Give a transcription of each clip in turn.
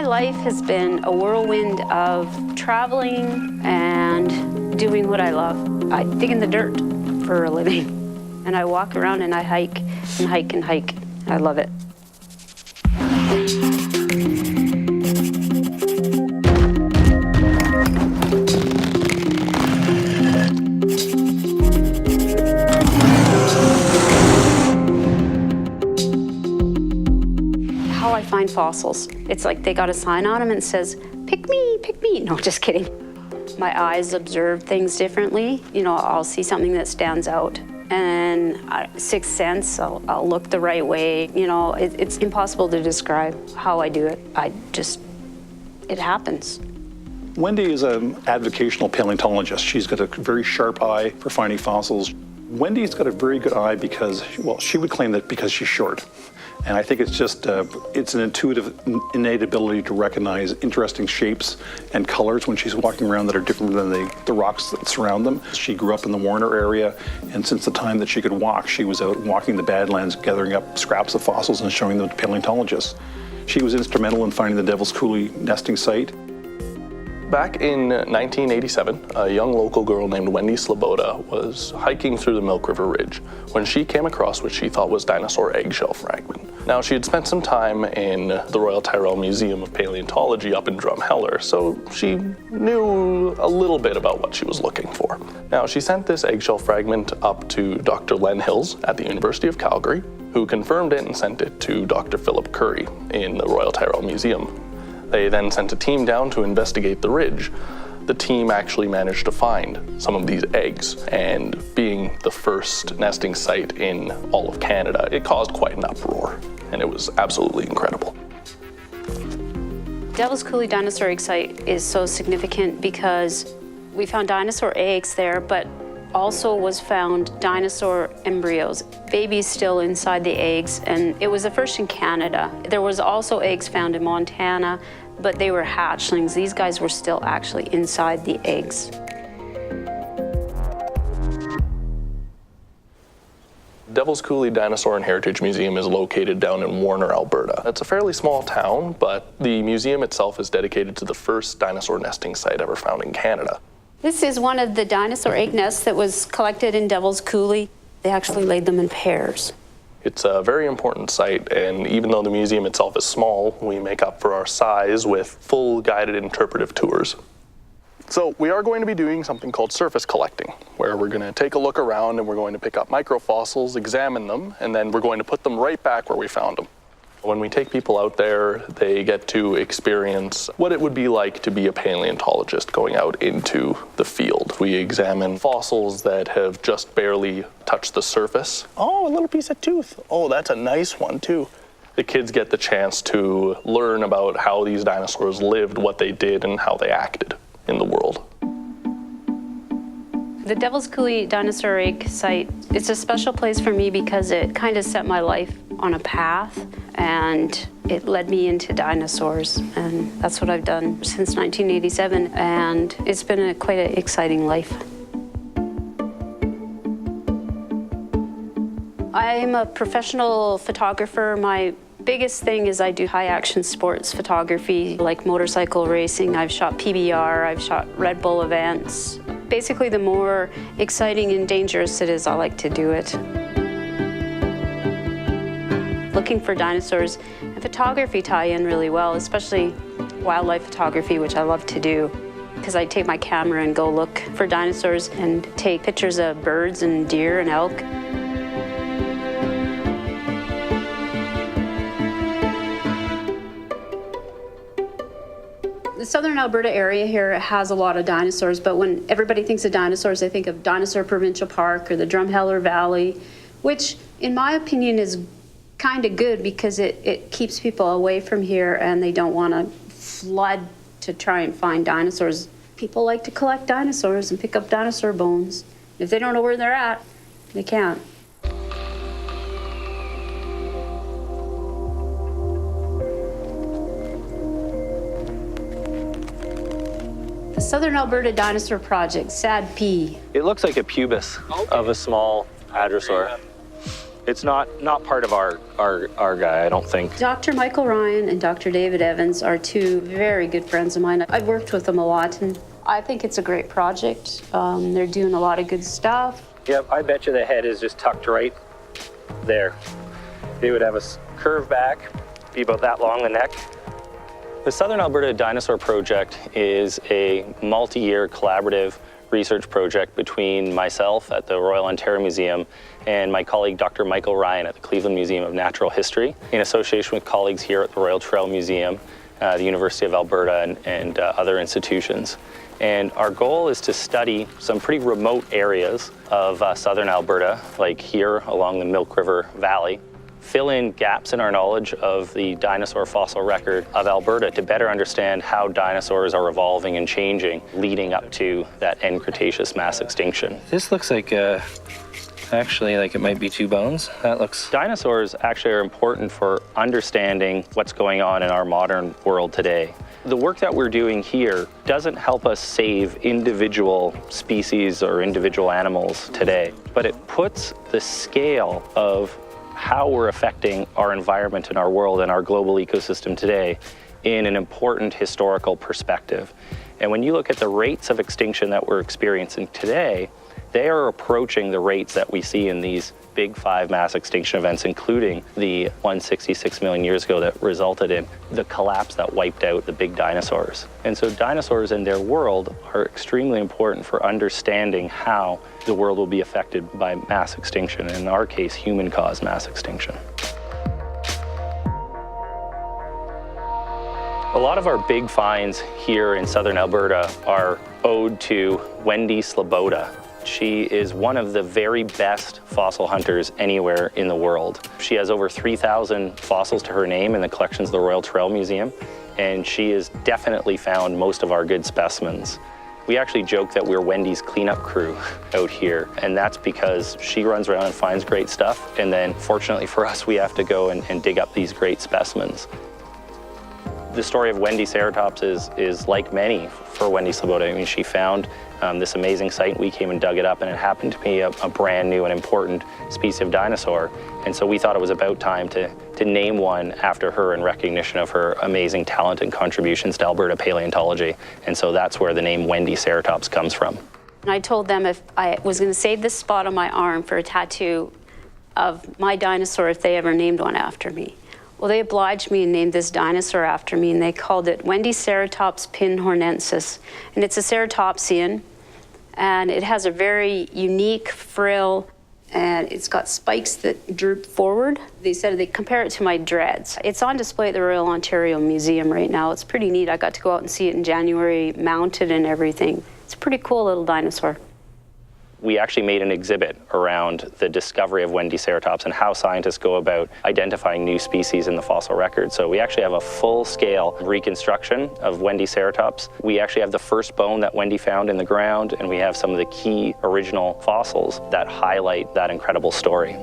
My life has been a whirlwind of traveling and doing what I love. I dig in the dirt for a living, and I walk around and I hike and hike and hike. I love it. How I find fossils. It's like they got a sign on them and it says, pick me, pick me. No, just kidding. My eyes observe things differently. You know, I'll see something that stands out, and sixth sense, I'll look the right way. You know, it's impossible to describe how I do it. It happens. Wendy is an avocational paleontologist. She's got a very sharp eye for finding fossils. Wendy's got a very good eye because, well, she would claim that because she's short. And I think it's just, it's an intuitive, innate ability to recognize interesting shapes and colors when she's walking around that are different than the rocks that surround them. She grew up in the Warner area, and since the time that she could walk, she was out walking the Badlands, gathering up scraps of fossils and showing them to paleontologists. She was instrumental in finding the Devil's Coulee nesting site. Back in 1987, a young local girl named Wendy Sloboda was hiking through the Milk River Ridge when she came across what she thought was dinosaur eggshell fragment. Now, she had spent some time in the Royal Tyrrell Museum of Paleontology up in Drumheller, so she knew a little bit about what she was looking for. Now, she sent this eggshell fragment up to Dr. Len Hills at the University of Calgary, who confirmed it and sent it to Dr. Philip Curry in the Royal Tyrrell Museum. They then sent a team down to investigate the ridge. The team actually managed to find some of these eggs, and being the first nesting site in all of Canada, it caused quite an uproar, and it was absolutely incredible. Devil's Coulee Dinosaur Egg Site is so significant because we found dinosaur eggs there, but also was found dinosaur embryos, babies still inside the eggs, and it was the first in Canada. There was also eggs found in Montana, but they were hatchlings. These guys were still actually inside the eggs. Devil's Coulee Dinosaur and Heritage Museum is located down in Warner, Alberta. It's a fairly small town, but the museum itself is dedicated to the first dinosaur nesting site ever found in Canada. This is one of the dinosaur egg nests that was collected in Devil's Coulee. They actually laid them in pairs. It's a very important site, and even though the museum itself is small, we make up for our size with full guided interpretive tours. So we are going to be doing something called surface collecting, where we're going to take a look around and we're going to pick up microfossils, examine them, and then we're going to put them right back where we found them. When we take people out there, they get to experience what it would be like to be a paleontologist going out into the field. We examine fossils that have just barely touched the surface. Oh, a little piece of tooth. Oh, that's a nice one too. The kids get the chance to learn about how these dinosaurs lived, what they did, and how they acted in the world. The Devil's Coulee Dinosaur Egg Site, it's a special place for me because it kind of set my life on a path, and it led me into dinosaurs, and that's what I've done since 1987, and it's been quite an exciting life. I'm a professional photographer. My biggest thing is I do high-action sports photography, like motorcycle racing. I've shot PBR, I've shot Red Bull events. Basically, the more exciting and dangerous it is, I like to do it. Looking for dinosaurs and photography tie in really well, especially wildlife photography, which I love to do, because I take my camera and go look for dinosaurs and take pictures of birds and deer and elk. The southern Alberta area here has a lot of dinosaurs, but when everybody thinks of dinosaurs, they think of Dinosaur Provincial Park or the Drumheller Valley, which in my opinion is kind of good because it keeps people away from here and they don't want to flood to try and find dinosaurs. People like to collect dinosaurs and pick up dinosaur bones. If they don't know where they're at, they can't. The Southern Alberta Dinosaur Project, SADP. It looks like a pubis of a small hadrosaur. It's not part of our guy, I don't think. Dr. Michael Ryan and Dr. David Evans are two very good friends of mine. I've worked with them a lot, and I think it's a great project. They're doing a lot of good stuff. Yep, I bet you the head is just tucked right there. They would have a curve back, be about that long, the neck. The Southern Alberta Dinosaur Project is a multi-year collaborative research project between myself at the Royal Ontario Museum and my colleague Dr. Michael Ryan at the Cleveland Museum of Natural History, in association with colleagues here at the Royal Trail Museum, the University of Alberta, and other institutions. And our goal is to study some pretty remote areas of southern Alberta, like here along the Milk River Valley, fill in gaps in our knowledge of the dinosaur fossil record of Alberta to better understand how dinosaurs are evolving and changing leading up to that end Cretaceous mass extinction. This looks like actually like it might be two bones. That looks... Dinosaurs actually are important for understanding what's going on in our modern world today. The work that we're doing here doesn't help us save individual species or individual animals today, but it puts the scale of how we're affecting our environment and our world and our global ecosystem today in an important historical perspective. And when you look at the rates of extinction that we're experiencing today, they are approaching the rates that we see in these big 5 mass extinction events, including the 166 million years ago that resulted in the collapse that wiped out the big dinosaurs. And so dinosaurs and their world are extremely important for understanding how the world will be affected by mass extinction, in our case, human-caused mass extinction. A lot of our big finds here in southern Alberta are owed to Wendy Sloboda. She is one of the very best fossil hunters anywhere in the world. She has over 3,000 fossils to her name in the collections of the Royal Trail Museum, and she has definitely found most of our good specimens. We actually joke that we're Wendy's cleanup crew out here, and that's because she runs around and finds great stuff, and then fortunately for us, we have to go and dig up these great specimens. The story of Wendiceratops is like many for Wendy Sloboda. I mean, she found this amazing site, we came and dug it up, and it happened to be a brand new and important species of dinosaur. And so we thought it was about time to name one after her in recognition of her amazing talent and contributions to Alberta paleontology. And so that's where the name Wendiceratops comes from. And I told them if I was going to save this spot on my arm for a tattoo of my dinosaur if they ever named one after me. Well, they obliged me and named this dinosaur after me, and they called it Wendiceratops pinhornensis. And it's a ceratopsian, and it has a very unique frill, and it's got spikes that droop forward. They said they compare it to my dreads. It's on display at the Royal Ontario Museum right now. It's pretty neat. I got to go out and see it in January, mounted and everything. It's a pretty cool little dinosaur. We actually made an exhibit around the discovery of Wendiceratops and how scientists go about identifying new species in the fossil record. So we actually have a full-scale reconstruction of Wendiceratops. We actually have the first bone that Wendy found in the ground, and we have some of the key original fossils that highlight that incredible story.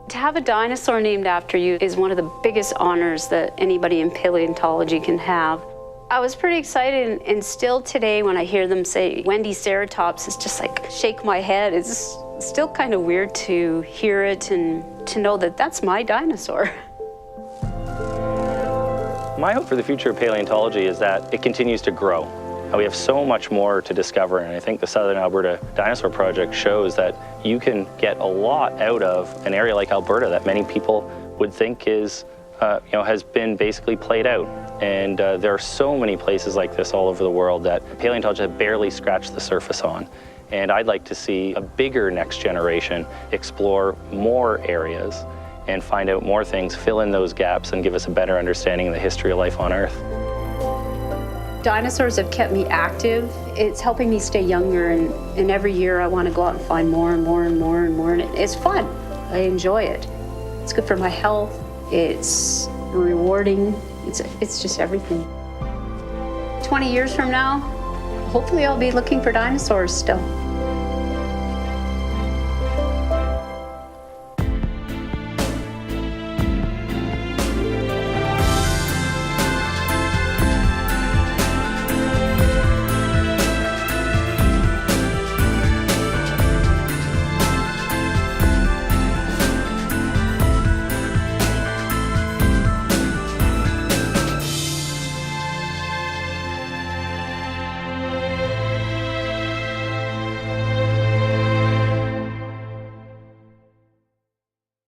To have a dinosaur named after you is one of the biggest honors that anybody in paleontology can have. I was pretty excited, and still today when I hear them say Wendiceratops, it's just like shake my head. It's still kind of weird to hear it and to know that that's my dinosaur. My hope for the future of paleontology is that it continues to grow. We have so much more to discover, and I think the Southern Alberta Dinosaur Project shows that you can get a lot out of an area like Alberta that many people would think is has been basically played out. And there are so many places like this all over the world that paleontologists have barely scratched the surface on. And I'd like to see a bigger next generation explore more areas and find out more things, fill in those gaps, and give us a better understanding of the history of life on Earth. Dinosaurs have kept me active. It's helping me stay younger, and every year I want to go out and find more and more and more and more, and it's fun. I enjoy it. It's good for my health. It's rewarding. It's just everything. 20 years from now, hopefully I'll be looking for dinosaurs still.